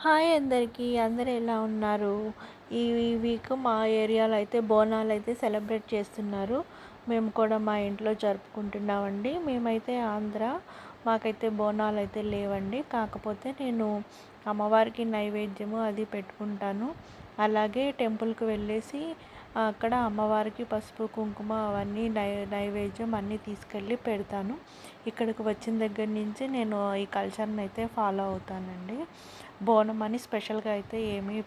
Hi అందరికీ. అందరూ ఎలా ఉన్నారు? ఈ వీక్ మా ఏరియాలో అయితే బోనాలైతే సెలబ్రేట్ చేస్తున్నారు. మేము కూడా మా ఇంట్లో జరుపుకుంటున్నామండి. మేమైతే ఆంధ్ర. మాకైతే బోనాలైతే లేవండి. కాకపోతే నేను అమ్మవారికి నైవేద్యము అది పెట్టుకుంటాను. అలాగే టెంపుల్‌కి వెళ్ళేసి అక్కడ అమ్మవారికి పసుపు, కుంకుమ అవన్నీ నైవేద్యం అన్నీ తీసుకెళ్ళి పెడతాను. ఇక్కడికి వచ్చిన దగ్గర నుంచి నేను ఈ కల్చర్‌ని అయితే ఫాలో అవుతానండి. బోనం అని స్పెషల్‌గా అయితే ఏమీ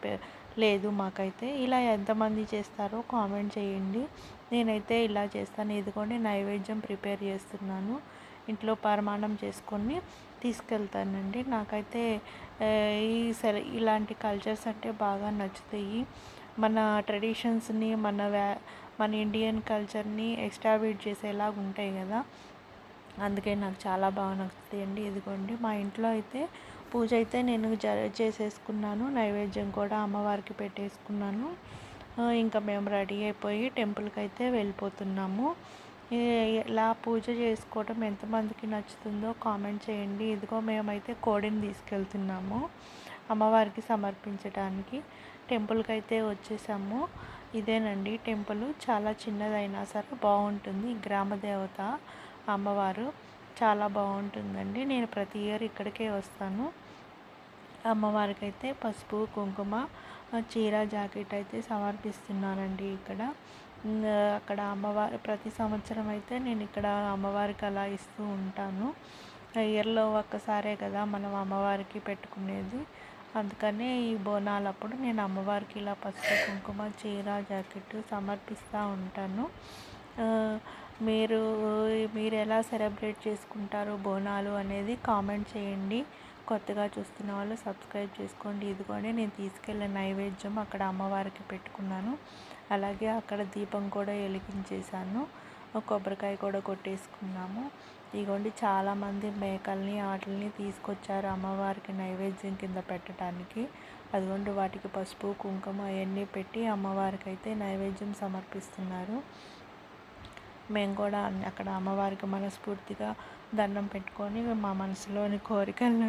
లేదు మాకైతే. ఇలా ఎంతమంది చేస్తారో కామెంట్ చేయండి. నేనైతే ఇలా చేస్తాను. ఇదిగోండి నైవేద్యం ప్రిపేర్ చేస్తున్నాను. ఇంట్లో పరమాన్నం చేసుకొని తీసుకెళ్తానండి. నాకైతే ఇలాంటి కల్చర్స్ అంటే బాగా నచ్చుతాయి. మన ట్రెడిషన్స్‌ని మన ఇండియన్ కల్చర్‌ని ఎస్టాబ్లిష్ చేసేలాగా ఉంటాయి కదా! అందుకే నాకు చాలా బాగా నచ్చుతాయండి. ఇదిగోండి మా ఇంట్లో అయితే పూజ అయితే నేను చేసేసుకున్నాను. నైవేద్యం కూడా అమ్మవారికి పెట్టేసుకున్నాను. ఇంకా మేము రెడీ అయిపోయి టెంపుల్కి అయితే వెళ్ళిపోతున్నాము. ఇలా పూజ చేసుకోవడం ఎంతమందికి నచ్చుతుందో కామెంట్ చేయండి. ఇదిగో మేమైతే కోడిని తీసుకెళ్తున్నాము అమ్మవారికి సమర్పించడానికి. టెంపుల్కి అయితే వచ్చేసాము. ఇదేనండి టెంపుల్. చాలా చిన్నదైనా సరే బాగుంటుంది. గ్రామ దేవత అమ్మవారు చాలా బాగుంటుందండి. నేను ప్రతి ఇయర్ ఇక్కడికే వస్తాను. అమ్మవారికి అయితే పసుపు, కుంకుమ, చీర, జాకెట్ అయితే సమర్పిస్తున్నానండి ఇక్కడ. అక్కడ అమ్మవారు ప్రతి సంవత్సరం అయితే నేను ఇక్కడ అమ్మవారికి అలా ఇస్తూ ఉంటాను. ఇయర్లో ఒక్కసారే కదా మనం అమ్మవారికి పెట్టుకునేది. అందుకనే ఈ బోనాలప్పుడు నేను అమ్మవారికి ఇలా పసుపు, కుంకుమ, చీర, జాకెట్ సమర్పిస్తూ ఉంటాను. మీరు మీరు ఎలా సెలబ్రేట్ చేసుకుంటారు బోనాలు అనేది కామెంట్ చేయండి. కొత్తగా చూస్తున్న వాళ్ళు సబ్స్క్రైబ్ చేసుకోండి. ఇదిగోండి నేను తీసుకెళ్ళిన నైవేద్యం అక్కడ అమ్మవారికి పెట్టుకున్నాను. అలాగే అక్కడ దీపం కూడా వెలిగించేసాను. కొబ్బరికాయ కూడా కొట్టేసుకున్నాము. ఇదిగోండి చాలామంది మేకల్ని వాటిని తీసుకొచ్చారు అమ్మవారికి నైవేద్యం కింద పెట్టడానికి. అదిగోండి వాటికి పసుపు, కుంకుమ అవన్నీ పెట్టి అమ్మవారికి అయితే నైవేద్యం సమర్పిస్తున్నారు. మేము కూడా అక్కడ అమ్మవారికి మనస్ఫూర్తిగా దండం పెట్టుకొని మా మనసులోని కోరికలను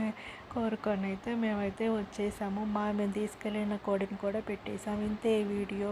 కోరుకొని అయితే మేమైతే వచ్చేసాము. మేము తీసుకెళ్ళిన కోడిని కూడా పెట్టేసాము. ఇంతే ఈ వీడియో.